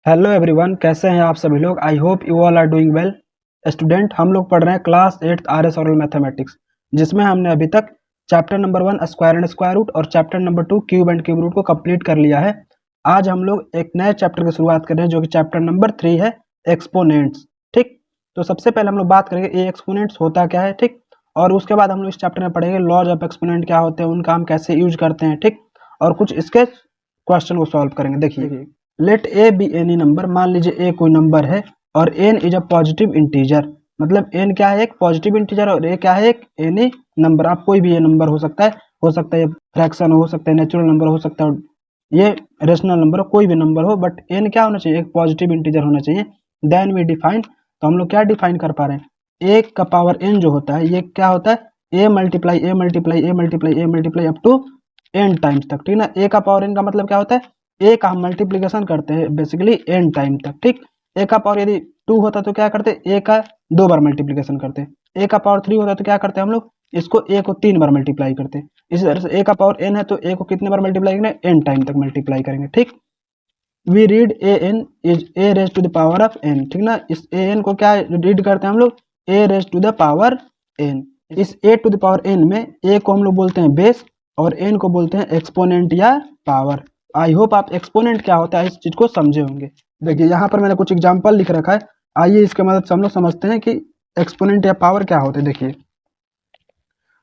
Hello everyone, कैसे हैं आप सभी लोग। I hope you all are doing well. Student, हम लोग पढ़ रहे हैं class 8th RS oral mathematics, जिसमें हमने अभी तक chapter number 1 square and square root और chapter number 2 cube and cube root को कंप्लीट कर लिया है। आज हम लोग एक नए चैप्टर की शुरुआत कर रहे हैं, जो कि चैप्टर नंबर 3 है, एक्सपोनेंट्स। ठीक, तो सबसे पहले हम लोग बात करेंगे ये एक्सपोनेंट्स होता क्या है। ठीक, और उसके बाद हम लोग इस चैप्टर में पढ़ेंगे लॉज ऑफ एक्सपोनेंट क्या होते हैं, उनका हम कैसे यूज करते हैं। ठीक, और कुछ इसके क्वेश्चन को सॉल्व करेंगे। देखिए, let A be any number, मान लीजिए ए कोई नंबर है और N is a positive integer. मतलब एन क्या है, एक पॉजिटिव इंटीजर, और ए क्या है, एक एनी नंबर। आप कोई भी ये नंबर हो सकता है फ्रैक्शन हो सकता है, नेचुरल नंबर हो सकता है, ये रेशनल नंबर हो, कोई भी नंबर हो, बट एन क्या होना चाहिए, एक पॉजिटिव इंटीजर होना चाहिए। देन वी डिफाइन, तो हम लोग क्या डिफाइन कर पा रहे हैं, एक का पावर एन जो होता है, ये क्या होता है, A multiply A multiply A multiply A multiply up to N times तक। ठीक ना, ए का पावर एन का मतलब क्या होता है, ए का हम मल्टीप्लीकेशन करते हैं बेसिकली एन टाइम तक। ठीक, ए का पावर यदि 2 होता तो क्या करते, ए का 2 बार मल्टीप्लीकेशन करते। ए का पावर 3 होता तो क्या करते हम लोग, इसको ए को 3 बार मल्टीप्लाई करते। इसी तरह से ए का पावर एन है तो ए को कितने बार मल्टीप्लाई करेंगे, एन टाइम तक मल्टीप्लाई करेंगे। ठीक, we read A N is A raise to the power of N. ठीक ना, इस ए एन को क्या रीड करते हैं हम लोग, A raise to the power N. इस A to the power N में ए को हम लोग बोलते हैं बेस और एन को बोलते हैं एक्सपोनेंट या पावर। आई होप आप एक्सपोनेंट क्या होता है इस चीज को समझे होंगे। देखिए, यहाँ पर मैंने कुछ एग्जांपल लिख रखा है, आइए इसके मदद से हम लोग समझते हैं कि एक्सपोनेंट या पावर क्या होते हैं। देखिए,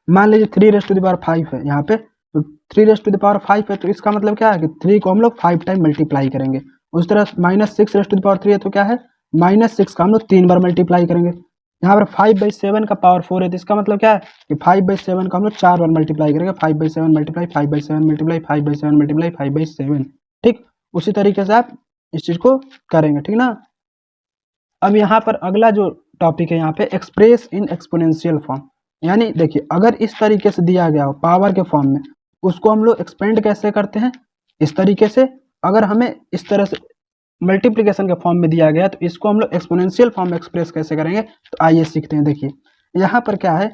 मान लीजिए 3 रेज टू द पावर 5 है यहाँ पे, तो 3 रेज टू द पावर 5 है तो इसका मतलब क्या है कि 3 को हम लोग 5 टाइम मल्टीप्लाई करेंगे। उस तरह -6 रेज टू द पावर 3 है तो क्या है, -6 का हम लोग 3 बार मल्टीप्लाई करेंगे। यहाँ पर 5/7 का पावर 4 है तो इसका मतलब क्या है कि 5/7 का हम लोग 4 बार मल्टीप्लाई करेंगे। 5/7 मल्टीप्लाई 5/7 मल्टीप्लाई 5/7 मल्टीप्लाई 5/7। ठीक, उसी तरीके से आप इस चीज को करेंगे। ठीक ना, अब यहाँ पर अगला जो टॉपिक है यहाँ पे, एक्सप्रेस इन एक्सपोनेंशियल फॉर्म। यानी देखिए, अगर इस तरीके से दिया गया हो पावर के फॉर्म में, उसको हम लोग एक्सपेंड कैसे करते हैं, इस तरीके से। अगर हमें इस तरह से मल्टीप्लिकेशन के फॉर्म में दिया गया है तो इसको हम लोग एक्सपोनेंशियल फॉर्म में एक्सप्रेस कैसे करेंगे, तो आइए सीखते हैं। देखिए, यहाँ पर क्या है,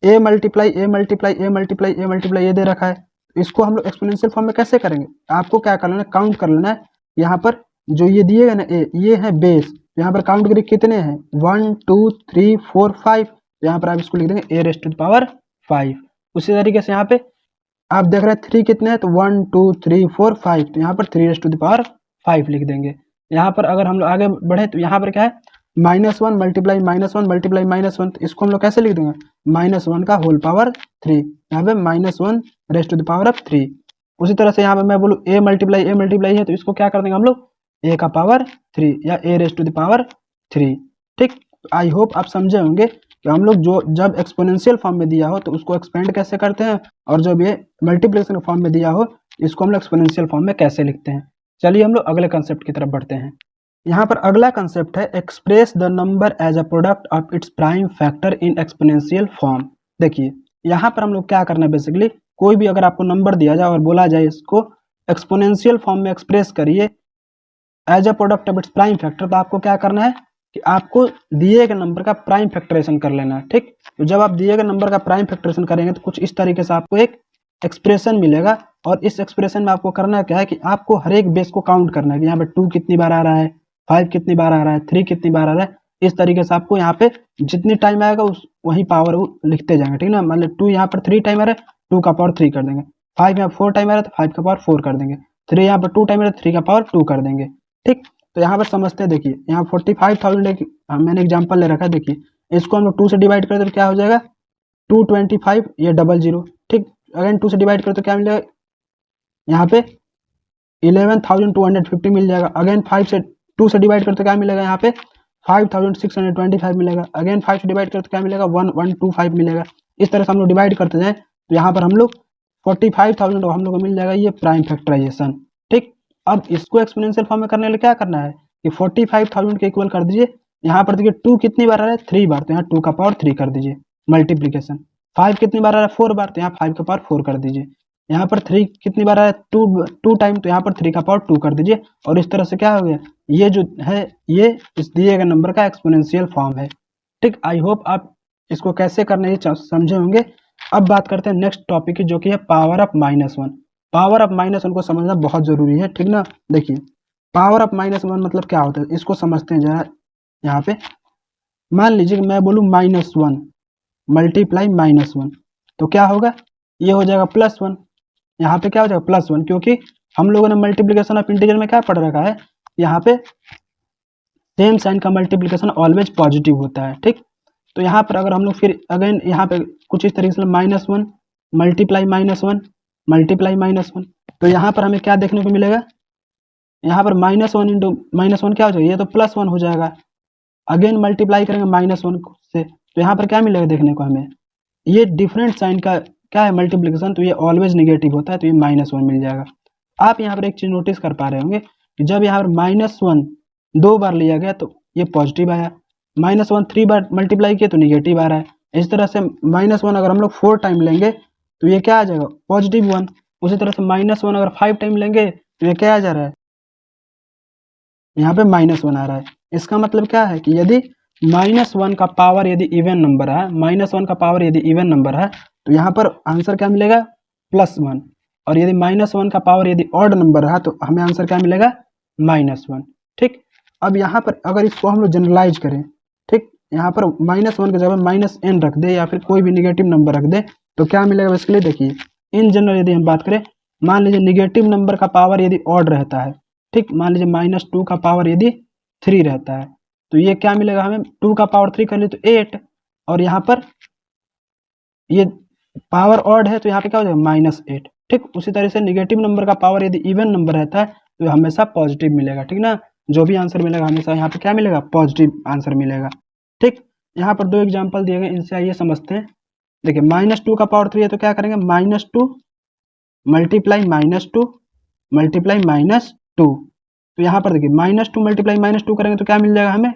A multiply A multiply A multiply A multiply ये दे रखा है, तो इसको हम लोग एक्सपोनेंशियल फॉर्म में कैसे करेंगे, आपको क्या कर लेना है, काउंट कर लेना है। यहाँ पर जो ये दिए गए ना ए, ये है बेस, यहाँ पर काउंट करिए कितने हैं, 1 2 3 4 5। यहाँ पर आप इसको लिख देंगे ए रेज टू द पावर 5। उसी तरीके से यहाँ पे आप देख रहे हैं 3 कितने हैं, तो 1 2 3 4 5, तो यहाँ पर 3 रेज टू द पावर 5 लिख देंगे। यहाँ पर अगर हम लोग आगे बढ़े तो यहाँ पर क्या है, -1 मल्टीप्लाई -1 मल्टीप्लाई -1, तो इसको हम लोग कैसे लिख देंगे, -1 का होल पावर 3। यहाँ पे -1 raise to the power of 3। उसी तरह से यहाँ पे मैं बोलूँ ए मल्टीप्लाई है तो इसको क्या कर देंगे हम लोग, ए का पावर 3 या ए रेज टू द पावर 3। ठीक, आई होप आप समझे होंगे कि हम लोग जो जब एक्सपोनेंशियल फॉर्म में दिया हो तो उसको एक्सपेंड कैसे करते हैं, और जब ये मल्टीप्लिकेशन फॉर्म में दिया हो इसको हम लोग एक्सपोनेंशियल फॉर्म में कैसे लिखते हैं। चलिए हम लोग अगले कंसेप्ट की तरफ बढ़ते हैं। यहाँ पर अगला कंसेप्ट है, express the number as a product of its prime factor in exponential form. देखिए, यहाँ पर हम लोग क्या करना है, बेसिकली कोई भी अगर आपको नंबर दिया जाए और बोला जाए इसको एक्सपोनेंशियल फॉर्म में एक्सप्रेस करिए as a product of its prime factor, तो आपको क्या करना है कि आपको दिए गए नंबर का प्राइम फैक्टरेशन कर लेना है। ठीक, तो जब आप दिए गए नंबर का प्राइम फैक्टरेशन करेंगे तो कुछ इस तरीके से आपको एक एक्सप्रेशन मिलेगा, और इस एक्सप्रेशन में आपको करना क्या है कि आपको हर एक बेस को काउंट करना है कि यहाँ पे 2 कितनी बार आ रहा है, 5 कितनी बार आ रहा है, 3 कितनी बार आ रहा है। इस तरीके से आपको यहाँ पे जितनी टाइम आएगा उस वही पावर लिखते जाएंगे। ठीक ना, मतलब 2 यहाँ पर 3 टाइम आ रहा है, 2 का पावर 3 कर देंगे। 5 यहाँ 4 टाइम आ रहा है तो 5 का पावर 4 कर देंगे। 3 यहाँ पर 2 टाइम आ रहा है, 3 का पावर 2 कर देंगे। ठीक, तो यहाँ पर समझते हैं। देखिए, यहाँ 45,000 मैंने एग्जाम्पल ले रखा है। देखिए, इसको हम लोग 2 से डिवाइड करें तो क्या हो जाएगा, 225, ये 00। ठीक, अगेन 2 से डिवाइड करें तो क्या मिलेगा, यहाँ पे 11,250 मिल जाएगा। अगेन 5 से 2 से डिवाइड करें तो क्या मिलेगा, यहाँ पे 5,625 मिलेगा। अगेन 5 से डिवाइड करें तो क्या मिलेगा, 1125 मिलेगा। इस तरह से हम लोग डिवाइड करते जाएं तो यहाँ पर हम लोग 45,000 हम लोग को मिल जाएगा ये प्राइम फैक्टराइजेशन। ठीक, अब इसको एक्सपोनेंशियल फॉर्म में करने के लिए क्या करना है कि 45,000 के इक्वल कर दीजिए। यहाँ पर देखिए 2 कितनी बार आ रहा है, 3 बार, तो यहाँ 2 का पावर 3 कर दीजिए मल्टीप्लीकेशन। 5 कितनी बार आ रहा है, 4 बार, तो यहाँ 5 का पावर 4 कर दीजिए। यहाँ पर 3 कितनी बार आ रहा है, 2 टाइम, तो यहाँ पर 3 का पावर 2 कर दीजिए। और इस तरह से क्या हो गया, ये जो है ये इस दिए गए नंबर का एक्सपोनेंशियल फॉर्म है। ठीक, आई होप आप इसको कैसे करना है ये समझे होंगे। अब बात करते हैं नेक्स्ट टॉपिक की, जो कि है पावर ऑफ -1। पावर ऑफ -1 को समझना बहुत जरूरी है। ठीक ना, देखिए पावर ऑफ -1 मतलब क्या होता है इसको समझते हैं जरा। यहाँ पे मान लीजिए कि मैं बोलूँ -1 मल्टीप्लाई -1 तो क्या होगा, ये हो जाएगा +1। यहाँ पे क्या हो जाएगा +1, क्योंकि हम लोगों ने मल्टीप्लीकेशन ऑफ इंटीजर में क्या पढ़ रखा है, यहाँ पे सेम साइन का मल्टीप्लीकेशन ऑलवेज पॉजिटिव होता है। ठीक, तो यहाँ पर अगर हम लोग फिर अगेन यहाँ पे कुछ इस तरीके से -1 मल्टीप्लाई -1 मल्टीप्लाई -1, तो यहाँ पर हमें क्या देखने को मिलेगा, यहाँ पर -1 इंटू -1 क्या हो जाएगा, ये तो +1 हो जाएगा। अगेन मल्टीप्लाई करेंगे -1 से, तो यहाँ पर क्या मिलेगा देखने को हमें, ये डिफरेंट साइन का क्या है मल्टीप्लीकेशन, तो ये ऑलवेज निगेटिव होता है, तो ये -1 मिल जाएगा। आप यहाँ पर एक चीज नोटिस कर पा रहे होंगे कि जब यहाँ पर -1 2 बार लिया गया तो ये पॉजिटिव आया, -1 3 बार मल्टीप्लाई किया तो निगेटिव आ रहा है। इस तरह से -1 अगर हम लोग 4 टाइम लेंगे तो ये क्या आ जाएगा +1। उसी तरह से -1 अगर 5 टाइम लेंगे तो ये क्या आ जा रहा है, यहाँ पे -1 आ रहा है। इसका मतलब क्या है कि यदि -1 का पावर यदि इवन नंबर है, -1 का पावर यदि इवन नंबर है तो यहाँ पर आंसर क्या मिलेगा +1, और यदि -1 का पावर यदि ऑड नंबर है तो हमें आंसर क्या मिलेगा -1। ठीक, अब यहाँ पर अगर इसको हम लोग जनरलाइज करें, ठीक, यहाँ पर -1 की जगह -n रख दे या फिर कोई भी निगेटिव नंबर रख दे तो क्या मिलेगा इसके लिए देखिए। इन जनरल यदि हम बात करें, मान लीजिए निगेटिव नंबर का पावर यदि ऑड रहता है, ठीक, मान लीजिए -2 का पावर यदि 3 रहता है तो ये क्या मिलेगा हमें, 2 का पावर 3 कर ले तो 8, और यहाँ पर ये पावर ऑड है तो यहाँ पे क्या हो जाएगा -8। ठीक, उसी तरह से निगेटिव नंबर का पावर यदि इवन नंबर रहता है तो हमेशा पॉजिटिव मिलेगा। ठीक ना, जो भी आंसर मिलेगा हमेशा यहाँ पे क्या मिलेगा पॉजिटिव आंसर मिलेगा। ठीक, यहाँ पर 2 एग्जाम्पल दिए गए, इनसे आइए समझते हैं। देखिए -2 का पावर 3 है तो क्या करेंगे -2 मल्टीप्लाई -2 मल्टीप्लाई -2, तो यहाँ पर देखिए -2 मल्टीप्लाई -2 करेंगे तो क्या मिल जाएगा हमें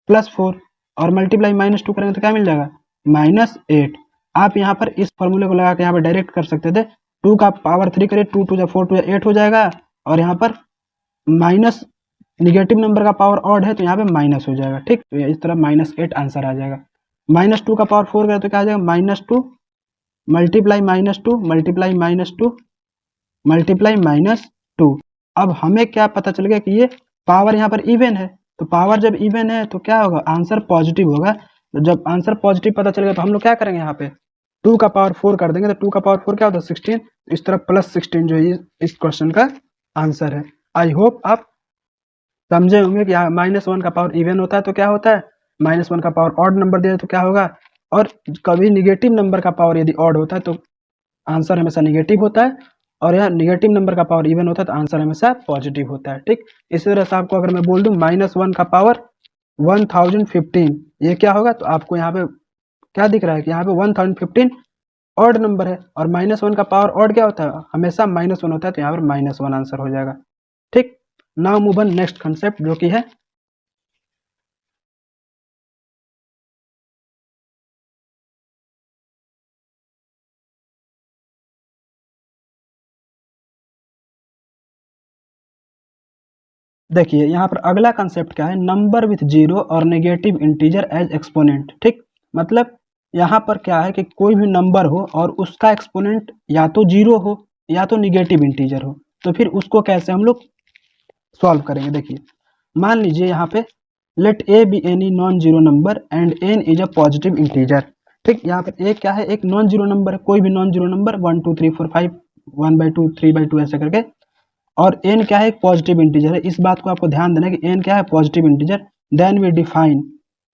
+4, और मल्टीप्लाई -2 करेंगे तो क्या मिल जाएगा -8। आप यहाँ पर इस फॉर्मूले को लगा के यहाँ पर डायरेक्ट कर सकते थे, 2 का पावर 3 करिए, 2 2 4 2 8 हो जाएगा, और यहाँ पर माइनस निगेटिव नंबर का पावर ऑड है तो यहाँ पे माइनस हो जाएगा। ठीक, तो इस तरह -8 आंसर आ जाएगा। -2 का पावर 4 करें तो क्या आ जाएगा -2 मल्टीप्लाई -2 मल्टीप्लाई -2 मल्टीप्लाई -2। अब हमें क्या पता चल गया कि ये पावर यहाँ पर इवन है, तो पावर जब इवन है तो क्या होगा आंसर पॉजिटिव होगा। तो जब आंसर पॉजिटिव पता चल गया तो हम लोग क्या करेंगे, यहाँ पे 2 का पावर 4 कर देंगे, तो 2 का पावर 4 क्या होता है 16, तो इस तरह +16 जो है इस क्वेश्चन का आंसर है। आई होप आप समझे होंगे कि यहाँ -1 का पावर इवन होता है तो क्या होता है, -1 का पावर ऑड नंबर दे तो क्या होगा, और कभी निगेटिव नंबर का पावर यदि ऑड होता है तो आंसर हमेशा निगेटिव होता है, और यह निगेटिव नंबर का पावर इवन होता है तो आंसर हमेशा पॉजिटिव होता है। ठीक, इसी तरह से आपको अगर मैं बोल दूं -1 का पावर 1015, ये क्या होगा, तो आपको यहाँ पे क्या दिख रहा है कि यहाँ पे 1015 ऑड नंबर है, और -1 का पावर ऑड क्या होता है हमेशा -1 होता है, तो यहाँ पर -1 आंसर हो जाएगा। ठीक, now move on next concept जो कि है देखिए यहाँ पर अगला कंसेप्ट क्या है, नंबर विथ जीरो और नेगेटिव इंटीजर एज एक्सपोनेंट। ठीक, मतलब यहाँ पर क्या है कि कोई भी नंबर हो और उसका एक्सपोनेंट या तो जीरो हो या तो निगेटिव इंटीजर हो, तो फिर उसको कैसे हम लोग सॉल्व करेंगे। देखिए मान लीजिए यहाँ पे let A be any non zero number and N is a positive integer. ठीक, यहाँ पर ए क्या है एक नॉन जीरो नंबर है, कोई भी नॉन जीरो नंबर 1 2 3 4 5 1/2 3/2 ऐसे करके, और n क्या है एक पॉजिटिव इंटीजर है। इस बात को आपको ध्यान देना है कि n क्या है positive integer. Then we define,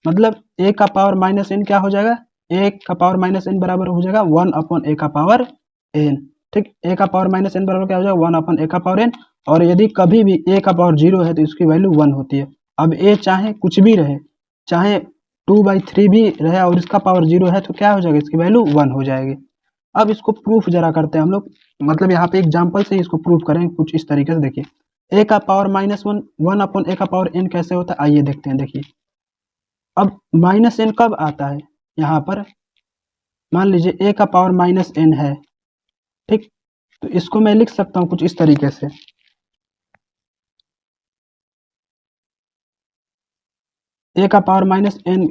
मतलब a का पावर -n क्या हो जाएगा, a का पावर -n बराबर हो जाएगा 1/a का पावर n। ठीक, a का पावर -n बराबर क्या हो जाएगा 1/a का पावर n, और यदि कभी भी a का पावर 0 है तो इसकी वैल्यू 1 होती है। अब a चाहे कुछ भी रहे, चाहे 2/3 भी रहे और इसका पावर 0 है तो क्या हो जाएगा इसकी वैल्यू 1 हो जाएगी। अब इसको प्रूफ जरा करते हैं हम लोग, मतलब यहाँ पे एग्जांपल से इसको प्रूफ करें कुछ इस तरीके से। देखिए a का पावर -1 1/a का पावर n कैसे होता है आइए देखते हैं। देखिए अब -n कब आता है, यहाँ पर मान लीजिए a का पावर -n है। ठीक, तो इसको मैं लिख सकता हूँ कुछ इस तरीके से, a का पावर -n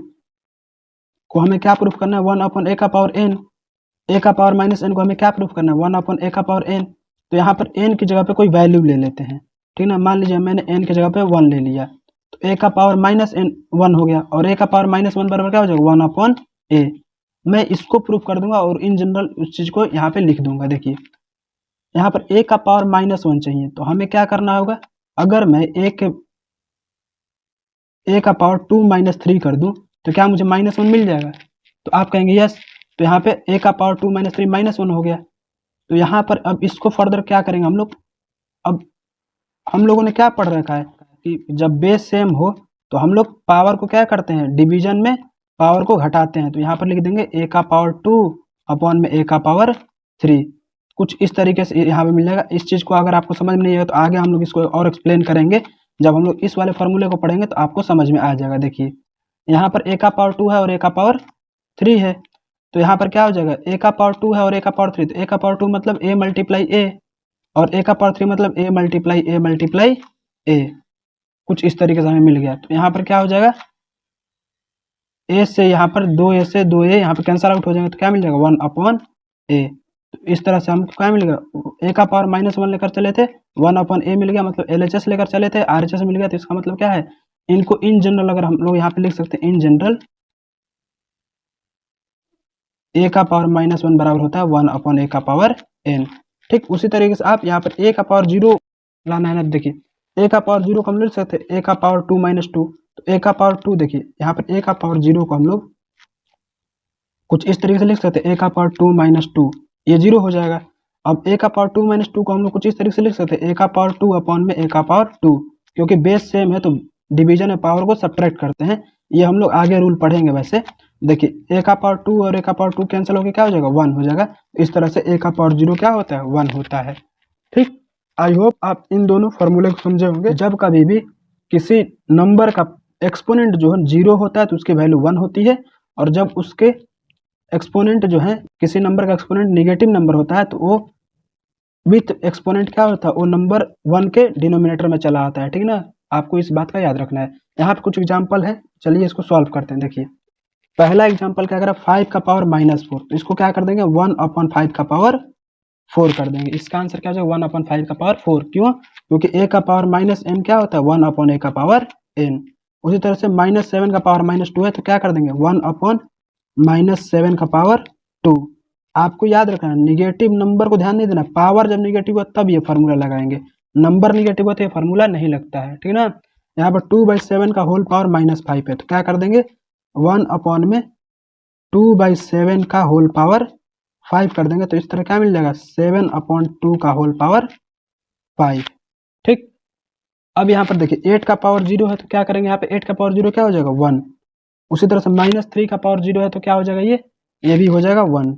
को हमें क्या प्रूफ करना है 1/a का पावर n, a का पावर -n को हमें क्या प्रूफ करना है 1/a का पावर n। तो यहाँ पर n की जगह पे कोई वैल्यू ले लेते हैं, ठीक ना। मान लीजिए मैंने n की जगह पे 1 ले लिया, तो a का पावर माइनस n 1 हो गया, और a का पावर माइनस 1 बराबर क्या हो जाएगा 1 अपॉन a। मैं इसको प्रूफ कर दूंगा और इन जनरल उस चीज को यहाँ पे लिख दूंगा। देखिए यहाँ पर a का पावर माइनस 1 चाहिए, तो हमें क्या करना होगा, अगर मैं a का पावर 2 माइनस 3 कर दूं तो क्या मुझे माइनस 1 मिल जाएगा? तो आप कहेंगे यस। तो यहाँ पे a का पावर 2 माइनस 3 माइनस 1 हो गया। तो यहाँ पर अब इसको फर्दर क्या करेंगे हम लोग, अब हम लोगों ने क्या पढ़ रखा है कि जब बेस सेम हो तो हम लोग पावर को क्या करते हैं, डिवीजन में पावर को घटाते हैं। तो यहाँ पर लिख देंगे a का पावर 2 अपॉन में a का पावर 3। कुछ इस तरीके से यहाँ पे मिल जाएगा। इस चीज को अगर आपको समझ में नहीं आएगा तो आगे हम लोग इसको और एक्सप्लेन करेंगे। जब हम लोग इस वाले फॉर्मूले को पढ़ेंगे तो आपको समझ में आ जाएगा। देखिए यहाँ पर a का पावर 2 है और a का पावर 3 है, तो यहाँ पर क्या हो जाएगा, a का पावर 2 है और a का पावर 3, तो a का पावर 2 मतलब a मल्टीप्लाई a, और a का पावर 3 मतलब a मल्टीप्लाई a। कुछ इस तरीके से हमें मिल गया। तो यहाँ पर क्या हो जाएगा, a से यहाँ पर 2a से 2a यहाँ पर कैंसल आउट हो जाएंगे, तो क्या मिल जाएगा 1 अपॉन a। तो इस तरह से हमको क्या मिलेगा, a का पावर माइनस 1 लेकर चले थे, 1 अपॉन a मिल गया, मतलब LHS लेकर चले थे, RHS मिल गया। तो इसका मतलब क्या है, इनको इन जनरल अगर हम लोग यहाँ पे लिख सकते हैं, इन जनरल a का पावर माइनस 1 बराबर होता है 1 अपॉन a का पावर n। ठीक उसी तरीके से आप यहाँ पर a का पावर 0 लाना है ना। देखिए a का पावर 0 को हम लिख सकते हैं a का पावर 2 माइनस 2, तो a का पावर 2, देखिए यहाँ पर a का पावर 0 को हम लोग कुछ इस तरीके से लिख सकते हैं, a का पावर 2 माइनस 2, ये 0 हो जाएगा। अब a का पावर 2 माइनस 2 को हम लोग कुछ इस तरीके से लिख सकते हैं, a का पावर 2 अपॉन में a का पावर 2, क्योंकि बेस सेम है तो डिवीजन में पावर को सब्ट्रैक्ट करते हैं। ये हम लोग आगे रूल पढ़ेंगे। वैसे देखिए a का पावर 2 और a का पावर 2 कैंसिल होकर क्या हो जाएगा 1 हो जाएगा। इस तरह से a का पावर 0 क्या होता है 1 होता है। ठीक, आई होप आप इन दोनों फॉर्मूले को समझे होंगे। जब कभी भी किसी नंबर का एक्सपोनेंट जो है 0 होता है तो उसकी वैल्यू 1 होती है, और जब उसके एक्सपोनेंट जो है, किसी नंबर का एक्सपोनेंट नेगेटिव नंबर होता है तो वो विथ एक्सपोनेंट क्या होता है, वो नंबर 1 के डिनोमिनेटर में चला आता है। ठीक ना, आपको इस बात का याद रखना है। यहाँ पे कुछ एग्जाम्पल है, चलिए इसको सॉल्व करते हैं। देखिए पहला एग्जाम्पल क्या करें, 5 का पावर माइनस 4, तो इसको क्या कर देंगे 1 अपॉन 5 का पावर 4 कर देंगे। इसका आंसर क्या हो जाएगा 1 अपॉन 5 का पावर 4। क्यों, क्योंकि a का पावर माइनस n क्या होता है 1 अपॉन a का पावर n। उसी तरह से माइनस 7 का पावर माइनस 2 है, तो क्या कर देंगे 1 अपॉन माइनस 7 का पावर 2। आपको याद रखना है, निगेटिव नंबर को ध्यान नहीं देना, पावर जब निगेटिव हो तब ये फार्मूला लगाएंगे, नंबर निगेटिव हो तो ये फार्मूला नहीं लगता है। ठीक ना, यहाँ पर 2/7 का होल पावर माइनस 5 है, तो क्या कर देंगे 1 अपॉन में 2/7 का होल पावर 5 कर देंगे। तो इस तरह क्या मिल जाएगा 7 अपॉन 2 का होल पावर 5। ठीक, अब यहाँ पर देखिए 8 का पावर 0 है, तो क्या करेंगे यहाँ पे 8 का पावर 0 क्या हो जाएगा 1। उसी तरह से माइनस 3 का पावर 0 है, तो क्या हो जाएगा ये भी हो जाएगा 1।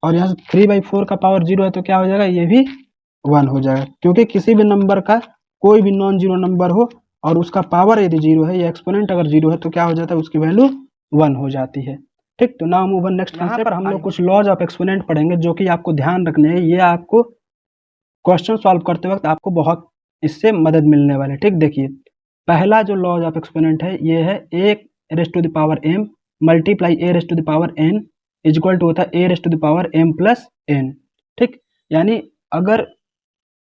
और यहाँ से 3/4 का पावर 0 है, तो क्या हो जाएगा ये भी 1 हो जाएगा। क्योंकि किसी भी नंबर का कोई भी नॉन जीरो नंबर हो और उसका पावर यदि 0 है या एक्सपोनेंट अगर 0 है तो क्या हो जाता है, उसकी वैल्यू 1 हो जाती है। ठीक, तो now move on next concept पर हम लोग कुछ लॉज ऑफ एक्सपोनेंट पढ़ेंगे जो कि आपको ध्यान रखने हैं। ये आपको क्वेश्चन सॉल्व करते वक्त आपको बहुत इससे मदद मिलने वाली है। ठीक, देखिए पहला जो लॉज ऑफ एक्सपोनेंट है ये है a raise to the power m multiply a raise to the power n is equal to होता है a raise to the power m plus n। ठीक, यानी अगर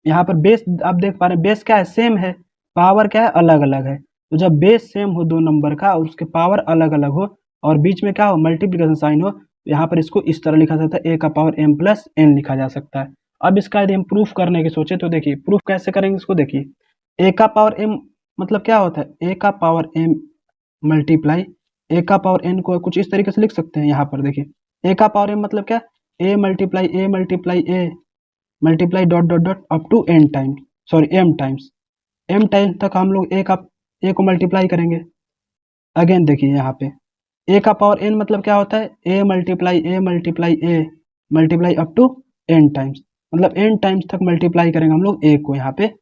यहाँ पर बेस आप देख पा रहे हैं, बेस क्या है सेम है, पावर क्या है अलग अलग है। तो जब बेस सेम हो दो नंबर का और उसके पावर अलग अलग हो और बीच में क्या हो मल्टीप्लिकेशन साइन हो, तो यहाँ पर इसको इस तरह लिखा जाता है a का पावर m प्लस n लिखा जा सकता है। अब इसका यदि हम प्रूफ करने की सोचे तो देखिए प्रूफ कैसे करेंगे इसको। देखिए a का पावर m मतलब क्या होता है, a का पावर m मल्टीप्लाई a का पावर n को कुछ इस तरीके से लिख सकते हैं। यहाँ पर देखिए a का पावर m मतलब क्या, a multiply a multiply dot dot dot up to n times, sorry m times तक हम लोग a को मल्टीप्लाई करेंगे। अगेन देखिए यहाँ पे a का पावर n मतलब क्या होता है, a multiply up to n times, मतलब n टाइम्स तक मल्टीप्लाई करेंगे हम लोग a को। यहाँ पे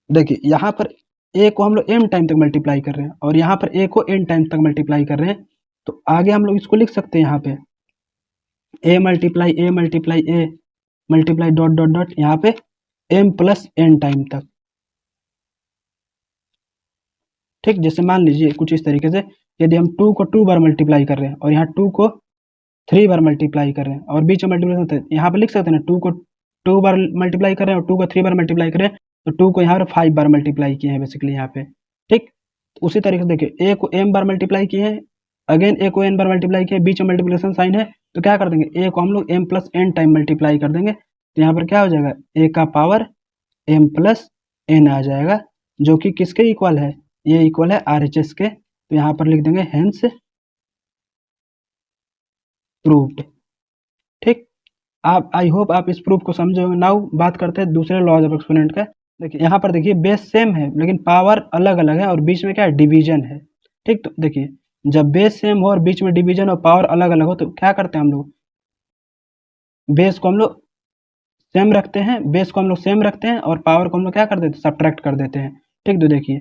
देखिए यहाँ पर a को हम लोग m टाइम तक मल्टीप्लाई कर रहे हैं और यहाँ पर a को n टाइम तक मल्टीप्लाई कर रहे हैं। तो आगे हम लोग इसको लिख सकते हैं यहाँ पे a multiply dot dot dot यहाँ पे m प्लस n टाइम तक। ठीक, जैसे मान लीजिए कुछ इस तरीके से यदि हम 2 को 2 बार मल्टीप्लाई कर रहे हैं और यहाँ 2 को 3 बार मल्टीप्लाई कर रहे हैं और बीच में मल्टीप्लाई यहाँ पे लिख सकते हैं ना, 2 को 2 बार मल्टीप्लाई कर रहे हैं और 2 को 3 बार मल्टीप्लाई कर रहे हैं, तो 2 को यहाँ पर 5 बार मल्टीप्लाई किए हैं बेसिकली यहाँ पे, ठीक। उसी तरीके से देखिए a को m बार मल्टीप्लाई किए हैं, अगेन a को n बार मल्टीप्लाई किए, बीच में मल्टीप्लिकेशन साइन है तो क्या कर देंगे, a को हम लोग m plus n time multiply कर देंगे, तो यहाँ पर क्या हो जाएगा, a का पावर m प्लस n आ जाएगा, जो कि किसके इक्वल है, ये इक्वल है RHS के। तो यहाँ पर लिख देंगे हेंस प्रूव्ड, ठीक। आप आई होप आप इस प्रूफ को समझे होंगे। नाउ बात करते हैं दूसरे लॉज ऑफ एक्सपोनेंट का। देखिए यहाँ पर देखिए बेस सेम है लेकिन पावर अलग अलग है और बीच में क्या है, डिवीजन है, ठीक। तो देखिए जब बेस सेम हो और बीच में डिवीजन और पावर अलग अलग हो तो क्या करते हैं हम लोग, बेस को हम लोग सेम रखते हैं, बेस को हम लोग सेम रखते हैं और पावर को हम लोग क्या कर देते हैं, सब्ट्रैक्ट कर देते हैं, ठीक। तो देखिए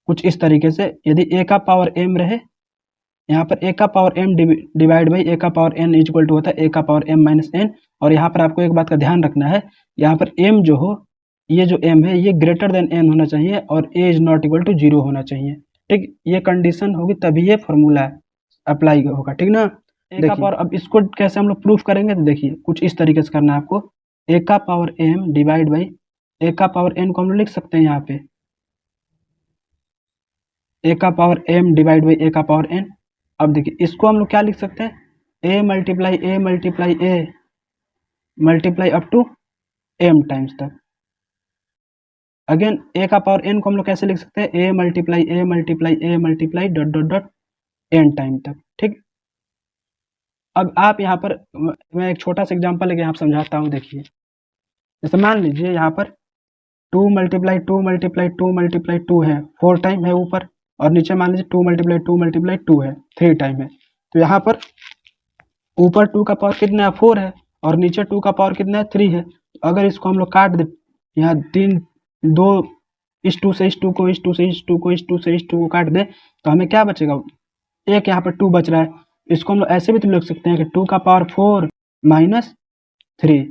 कुछ इस तरीके से, यदि a का पावर m रहे, यहाँ पर a का power m divide by a का power n is equal to होता है a का पावर m माइनस n। और यहाँ पर आपको एक बात का ध्यान रखना है, यहाँ पर m जो हो, ये जो m है ये ग्रेटर देन n होना चाहिए और a is not equal to 0 होना चाहिए, ठीक। ये कंडीशन होगी तभी ये फॉर्मूला अप्लाई होगा, ठीक ना। a का पावर, अब इसको कैसे हम लोग प्रूफ करेंगे, तो देखिए कुछ इस तरीके से करना है आपको, a का power m divide by a का पावर n को हम लोग लिख सकते हैं यहाँ पे a का power m divide by a का पावर n। अब देखिए इसको हम लोग क्या लिख सकते हैं, a multiply a multiply a multiply up to m times तक। अगेन a का पावर n को हम लोग कैसे लिख सकते हैं, a multiply a multiply a multiply dot dot dot n time तक, ठीक। अब आप यहाँ पर मैं एक छोटा सा एग्जांपल लेके यहाँ समझाता हूँ। देखिए जैसे मान लीजिए यहाँ पर 2 मल्टीप्लाई 2 मल्टीप्लाई 2 मल्टीप्लाई 2 है, 4 टाइम है ऊपर, और नीचे मान लीजिए 2 मल्टीप्लाई 2 मल्टीप्लाई 2 है, 3 टाइम है। तो यहाँ पर ऊपर 2 का पावर कितना है, 4 है, और नीचे 2 का पावर कितना है, 3 है। तो अगर इसको हम लोग काट दे, यहाँ 2 इस 2 से इस 2 को, इस 2 से इस 2 को, इस 2 से इस 2 को काट दे तो हमें क्या बचेगा, एक यहाँ पर 2 बच रहा है। इसको हम लोग ऐसे भी तो लिख सकते हैं कि 2 का पावर 4 माइनस 3,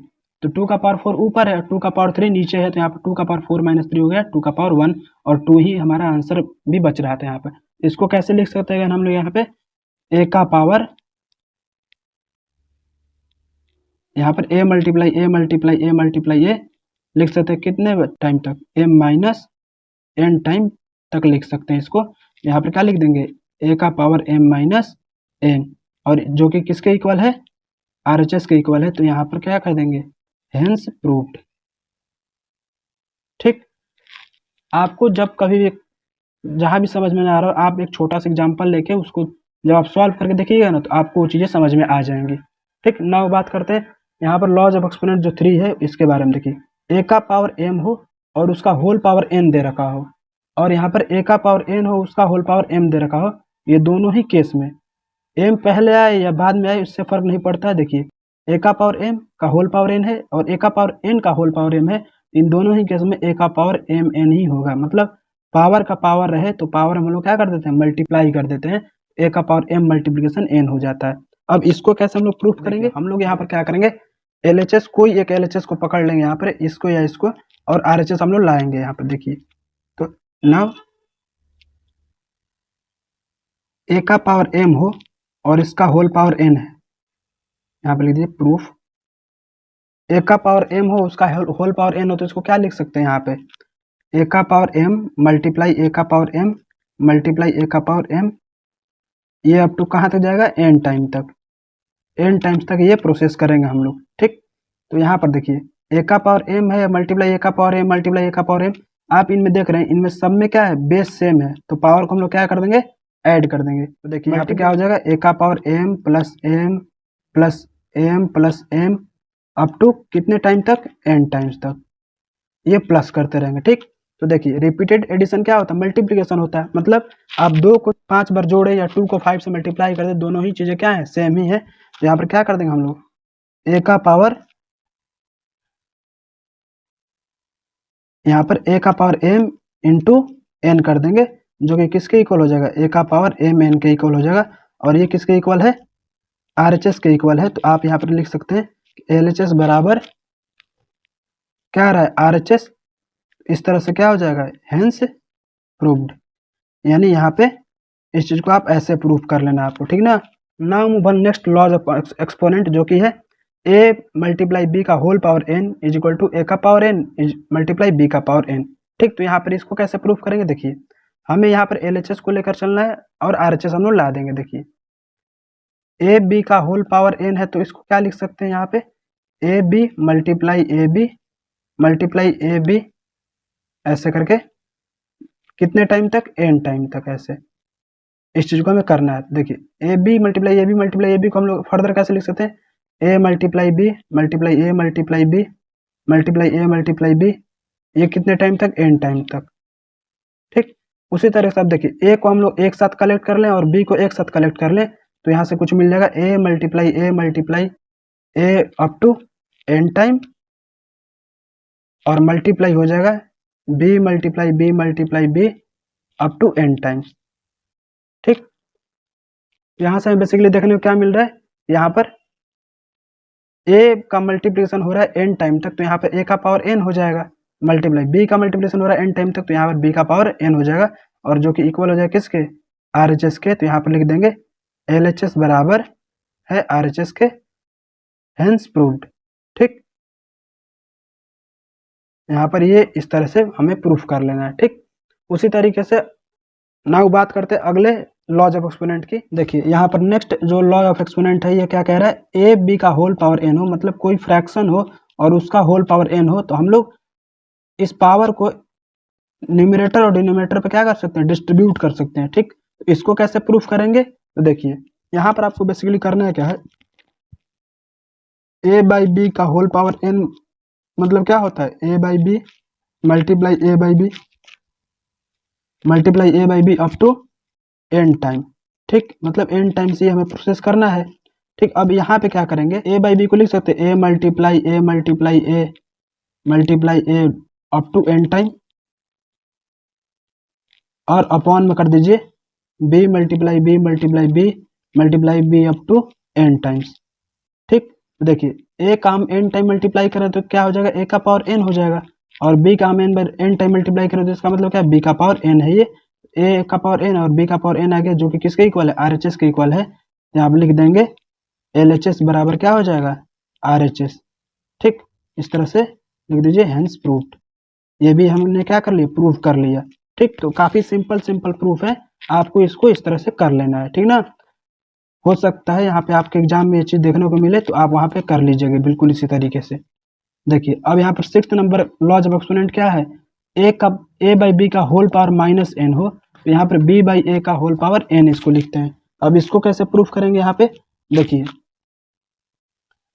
तो 2 का पावर 4 ऊपर है, 2 का पावर 3 नीचे है, तो यहाँ पर 2 का पावर 4 माइनस 3 हो गया 2 का पावर 1, और 2 ही हमारा आंसर भी बच रहा था यहाँ पर। इसको कैसे लिख सकते हैं हम लोग, यहाँ पे a का पावर, यहाँ पर a multiply a multiply a multiply a लिख सकते हैं कितने टाइम तक, m माइनस n टाइम तक लिख सकते हैं इसको। यहाँ पर क्या लिख देंगे, a का पावर m माइनस n, और जो कि किसके इक्वल है, RHS के इक्वल है। तो यहाँ पर क्या कर देंगे, हेंस प्रूव्ड, ठीक। आपको जब कभी भी जहाँ भी समझ में ना आ रहा हो, आप एक छोटा सा एग्जांपल लेके उसको जब आप सॉल्व करके देखिएगा ना तो आपको वो चीज़ें समझ में आ जाएंगी, ठीक। नाउ बात करते हैं यहाँ पर लॉज ऑफ एक्सपोनेंट जो 3 है इसके बारे में। देखिए a का पावर m हो और उसका होल पावर n दे रखा हो, और यहाँ पर a का पावर n हो उसका होल पावर m दे रखा हो, ये दोनों ही केस में m पहले आए या बाद में आए उससे फर्क नहीं पड़ता है। देखिए a का पावर m का होल पावर n है और a का पावर n का होल पावर m है, इन दोनों ही केस में a का पावर m n ही होगा, मतलब पावर का पावर रहे तो पावर हम लोग क्या कर देते हैं, मल्टीप्लाई कर देते हैं, a का पावर m मल्टीप्लिकेशन n हो जाता है। अब इसको कैसे हम लोग प्रूफ करेंगे, हम लोग यहाँ पर क्या करेंगे, LHS कोई एक LHS को पकड़ लेंगे यहाँ पर, इसको या इसको, और RHS हम लोग लाएंगे यहाँ पर। देखिए तो नाउ a का पावर m हो और इसका होल पावर n है, यहाँ पर लिख दीजिए प्रूफ, a का पावर m हो उसका होल पावर n हो तो इसको क्या लिख सकते हैं यहाँ पे, a का पावर m मल्टीप्लाई a का पावर m मल्टीप्लाई a का पावर m, ये अप टू कहाँ तक जाएगा, n टाइम तक, n टाइम्स तक ये प्रोसेस करेंगे हम लोग, ठीक। तो यहाँ पर देखिए a का पावर m है मल्टीप्लाई a का पावर m मल्टीप्लाई a का पावर m, आप इनमें देख रहे हैं इनमें सब में क्या है, बेस सेम है, तो पावर को हम लोग क्या कर देंगे, ऐड कर देंगे। तो देखिए यहाँ पे क्या हो जाएगा, a का power m plus m plus m plus m up to कितने टाइम तक, n टाइम्स तक, ये प्लस करते रहेंगे, ठीक। तो देखिए रिपीटेड एडिशन क्या होता है, मल्टीप्लिकेशन होता है, मतलब आप 2 को 5 बार जोड़े या 2 को 5 से मल्टीप्लाई कर दे, दोनों ही चीजें क्या है, सेम ही है। तो यहाँ पर क्या कर देंगे हम लोग, a का पावर, यहाँ पर a का पावर m इंटू n कर देंगे, जो कि किसके इक्वल हो जाएगा, a का पावर m n के इक्वल हो जाएगा, और ये किसके इक्वल है, RHS के इक्वल है। तो आप यहाँ पर लिख सकते हैं LHS बराबर क्या आ रहा है, RHS, इस तरह से क्या हो जाएगा, हेंस प्रूव्ड, यानी यहाँ पे इस चीज को आप ऐसे प्रूफ कर लेना आपको, ठीक ना। Now move on next laws of exponent, जो कि है ए मल्टीप्लाई बी का whole power N is equal to A का पावर एन मल्टीप्लाई बी का पावर एन। ठीक, तो यहाँ पर इसको कैसे प्रूफ करेंगे, देखिए हमें यहाँ पर एलएचएस को लेकर चलना है और आरएचएस हम लोग ला देंगे। देखिए ए बी का होल पावर एन है तो इसको क्या लिख सकते हैं यहाँ पे, A B multiply A B ऐसे करके कितने टाइम तक, एन टाइम तक। ऐसे इस चीज को हमें करना है। देखिए A B multiply A B को हम लोग फर्दर कैसे लिख सकते हैं, A multiply B multiply A multiply B multiply A multiply B, ये कितने टाइम तक, एन टाइम तक। ठीक, उसी तरह से अब देखिए ए को हम लोग एक साथ कलेक्ट कर लें और बी को एक साथ कलेक्ट कर लें तो यहाँ से कुछ मिल जाएगा, A multiply A up to N time और मल्टीप्लाई हो जाएगा B multiply B up to N time. ठीक, यहाँ से हमें बेसिकली देखने को क्या मिल रहा है, यहाँ पर ए का मल्टीप्लिकेशन हो रहा है एन टाइम तक तो यहाँ पर ए का पावर एन हो जाएगा, मल्टीप्लाई बी का मल्टीप्लिकेशन हो रहा है एन टाइम तक तो यहाँ पर बी का पावर एन हो जाएगा, और जो कि इक्वल हो जाएगा किसके, आरएचएस के। तो यहाँ पर लिख देंगे एलएचएस बराबर है आरएचएस के, हेंस प्रूव्ड। ठीक, यहाँ पर ये इस तरह से हमें प्रूफ कर लेना है। ठीक, उसी तरीके से नाउ बात करते हैं अगले लॉज ऑफ एक्सपोनेंट की। देखिए यहाँ पर नेक्स्ट जो लॉ ऑफ एक्सपोनेंट है ये क्या कह रहा है, ए बी का होल पावर एन हो, मतलब कोई फ्रैक्शन हो और उसका होल पावर एन हो तो हम लोग इस पावर को न्यूमरेटर और डिनोमिनेटर पे क्या कर सकते हैं, डिस्ट्रीब्यूट कर सकते हैं। ठीक, इसको कैसे प्रूफ करेंगे, तो देखिए यहाँ पर आपको बेसिकली करना है क्या है, ए बाई बी का होल पावर एन मतलब क्या होता है, A by B multiply A by B up to N time. ठीक, मतलब एन टाइम से हमें प्रोसेस करना है। ठीक, अब यहाँ पे क्या करेंगे, ए बाई बी को लिख सकते हैं A multiply A up to N time और अपॉन में कर दीजिए B multiply B up to N times. ठीक, देखिए ए का हम एन टाइम मल्टीप्लाई करें तो क्या हो जाएगा, ए का पावर एन हो जाएगा, और बी का हम एन टाइम मल्टीप्लाई करें तो इसका मतलब क्या है, बी का पावर एन है। ये ए का पावर एन और बी का पावर एन आ गया जो कि किसके इक्वल है, आरएचएस के इक्वल है। यहाँ पे लिख देंगे एलएचएस बराबर क्या हो जाएगा, आरएचएस। ठीक, इस तरह से लिख दीजिए हेंस प्रूव्ड। ये भी हमने क्या कर लिया, प्रूव कर लिया। ठीक, तो काफी सिंपल प्रूफ है, आपको इसको इस तरह से कर लेना है। ठीक ना, हो सकता है यहाँ पे आपके एग्जाम में ये चीज देखने को मिले तो आप वहां पे कर लीजिएगा बिल्कुल इसी तरीके से। देखिए अब यहाँ पर 6th number laws of exponent क्या है, ए बाई बी का होल पावर माइनस एन हो तो यहाँ पर बी बाई ए का होल पावर एन इसको लिखते हैं। अब इसको कैसे प्रूफ करेंगे, यहाँ पे देखिए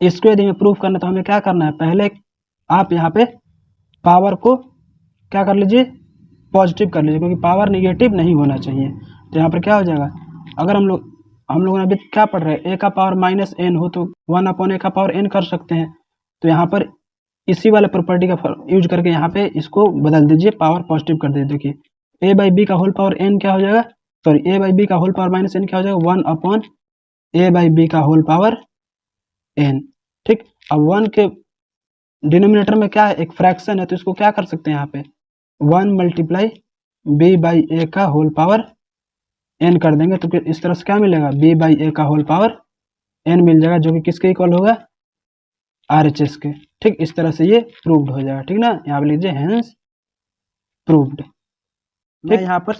इसको यदि हमें प्रूफ करना तो हमें क्या करना है, पहले आप यहाँ पे पावर को क्या कर लीजिए, पॉजिटिव कर लीजिए, क्योंकि पावर निगेटिव नहीं होना चाहिए। तो यहाँ पर क्या हो जाएगा, अगर हम लोग अभी क्या पढ़ रहे हैं, ए का पावर माइनस एन हो तो 1 अपॉन ए का पावर एन कर सकते हैं। तो यहाँ पर इसी वाले प्रॉपर्टी का यूज करके यहाँ पे इसको बदल दीजिए, पावर पॉजिटिव कर दीजिए। देखिए ए बाई बी का होल पावर एन क्या हो जाएगा, सॉरी ए बाई बी का होल पावर माइनस एन क्या हो जाएगा, 1 अपॉन ए बाई बी का होल पावर एन। ठीक, अब 1 के डिनोमिनेटर में क्या है, एक फ्रैक्शन है तो इसको क्या कर सकते हैं, यहाँ पे 1 मल्टीप्लाई बी बाई ए का होल पावर एन कर देंगे तो इस तरह से क्या मिलेगा, बी बाई ए का होल पावर एन मिल जाएगा जो कि किसके इक्वल होगा, आरएचएस के। ठीक, इस तरह से ये प्रूव्ड हो जाएगा। ठीक ना, यहाँ पे लीजिए हेंस प्रूव्ड। ठीक, यहाँ पर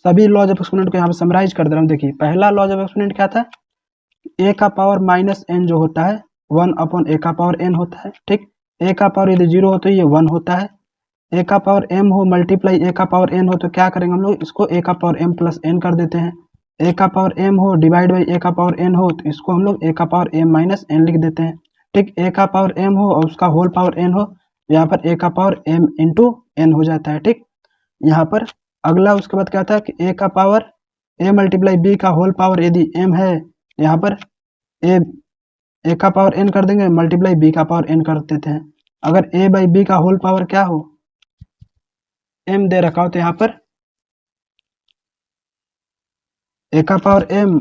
सभी लॉज ऑफ एक्सपोनेंट को यहाँ पे समराइज कर दे रहा हूँ। देखिए पहला लॉज ऑफ एक्सपोनेंट क्या था, ए का पावर माइनस एन जो होता है 1 अपॉन ए का पावर एन होता है। ठीक, ए का पावर यदि 0 हो तो ये 1 होता है, ए का पावर एम हो मल्टीप्लाई ए का पावर एन हो तो क्या करेंगे हम लोग, इसको ए का पावर एम प्लस एन कर देते हैं। ए का पावर एम हो डिवाइड बाई ए का पावर एन हो तो इसको हम लोग ए का पावर एम माइनस एन लिख देते हैं। ठीक, ए का पावर एम हो और उसका होल पावर एन हो, यहाँ पर ए का पावर एम इंटू एन हो जाता है। ठीक, यहाँ पर अगला उसके बाद क्या था कि ए का पावर ए मल्टीप्लाई बी का होल पावर यदि एम है, यहाँ पर ए का पावर एन कर देंगे मल्टीप्लाई बी का पावर एन कर देते हैं। अगर ए बाई बी का होल पावर क्या हो, एम दे रखा हो तो यहाँ पर ए का पावर एम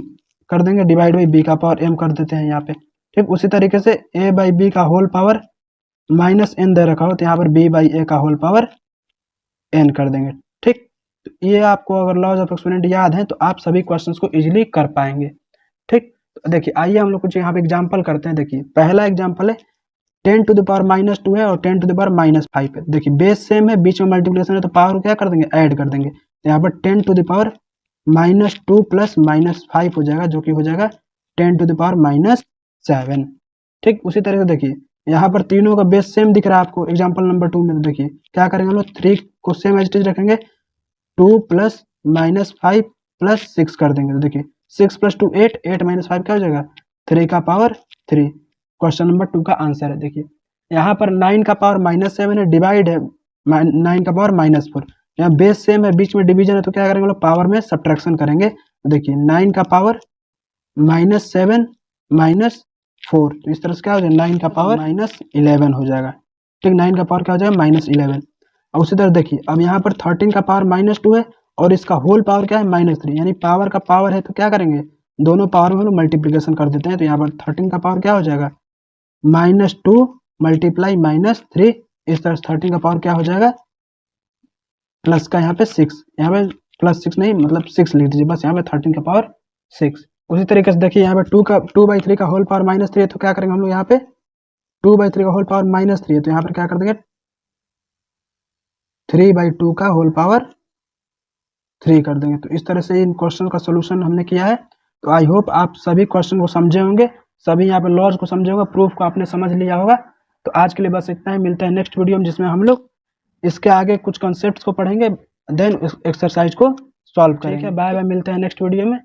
कर देंगे डिवाइड बाई बी का पावर एम कर देते हैं यहाँ पे। ठीक, उसी तरीके से ए बाई बी का होल पावर माइनस एन दे रखा हो तो यहाँ पर बी बाई ए का होल पावर एन कर देंगे। ठीक, तो ये आपको अगर लॉज ऑफ एक्सपोनेंट याद है तो आप सभी क्वेश्चंस को इजीली कर पाएंगे। ठीक, तो देखिए आइए हम लोग कुछ यहाँ पे एग्जाम्पल करते हैं। देखिए पहला एग्जाम्पल है 10⁻⁻2 है और 10⁻⁻5 है। देखिए बेस सेम है, बीच में मल्टीप्लिकेशन है, तो पावर क्या कर देंगे, ऐड कर देंगे। तो यहाँ पर 10⁻⁻2 प्लस -5 हो जाएगा, जो कि हो जाएगा 10⁻⁻7। ठीक उसी तरह से देखिए यहाँ पर तीनों का बेस सेम दिख रहा है आपको एग्जाम्पल नंबर 2 में। तो देखिए क्या करेंगे हम लोग, 3 को सेम एज इट इज रखेंगे, 2 प्लस -5 प्लस 6 कर देंगे। तो देखिए 6 + 2 8, 8 - 5 क्या हो जाएगा, 3 का पावर 3। क्वेश्चन नंबर 2 का आंसर है। देखिए यहाँ पर 9 का पावर -7 है, डिवाइड है 9 का पावर -4। यहाँ बेस सेम है, बीच में डिवीजन है, तो क्या करेंगे हम लोग, पावर में सब्ट्रैक्शन करेंगे। तो देखिए 9 का पावर -7 -4, तो इस तरह से क्या हो जाएगा, 9 का पावर -11 हो जाएगा। ठीक 9 का पावर क्या हो जाएगा, -11। और उसी तरह देखिए अब यहाँ पर 13 का पावर -2 है और इसका होल पावर क्या है, -3, यानी पावर का पावर है, तो क्या करेंगे, दोनों पावर में हम लोग मल्टीप्लीकेशन कर देते हैं। तो यहाँ पर 13 का पावर क्या हो जाएगा, -2 मल्टीप्लाई -3, इस तरह से 13 का पावर क्या हो जाएगा, प्लस का यहाँ पे 6, यहाँ पे +6 नहीं मतलब 6 लिख दीजिए बस, यहाँ पे 13 का पावर 6। उसी तरीके से देखिए यहाँ पे 2/3 का होल पावर -3 है, तो क्या करेंगे हम लोग, यहाँ पे 2/3 का होल पावर -3 है, तो यहाँ पर क्या कर देंगे, 3/2 का होल पावर 3 कर देंगे। तो इस तरह से इन क्वेश्चन का सोल्यूशन हमने किया है। तो आई होप आप सभी क्वेश्चन को समझे होंगे, सभी यहाँ पे लॉज को समझे होंगे, प्रूफ को आपने समझ लिया होगा। तो आज के लिए बस इतना ही, मिलता है नेक्स्ट वीडियो में, जिसमें हम लोग इसके आगे कुछ कॉन्सेप्ट्स को पढ़ेंगे, देन एक्सरसाइज को सॉल्व करेंगे। बाय बाय, मिलते हैं नेक्स्ट वीडियो में।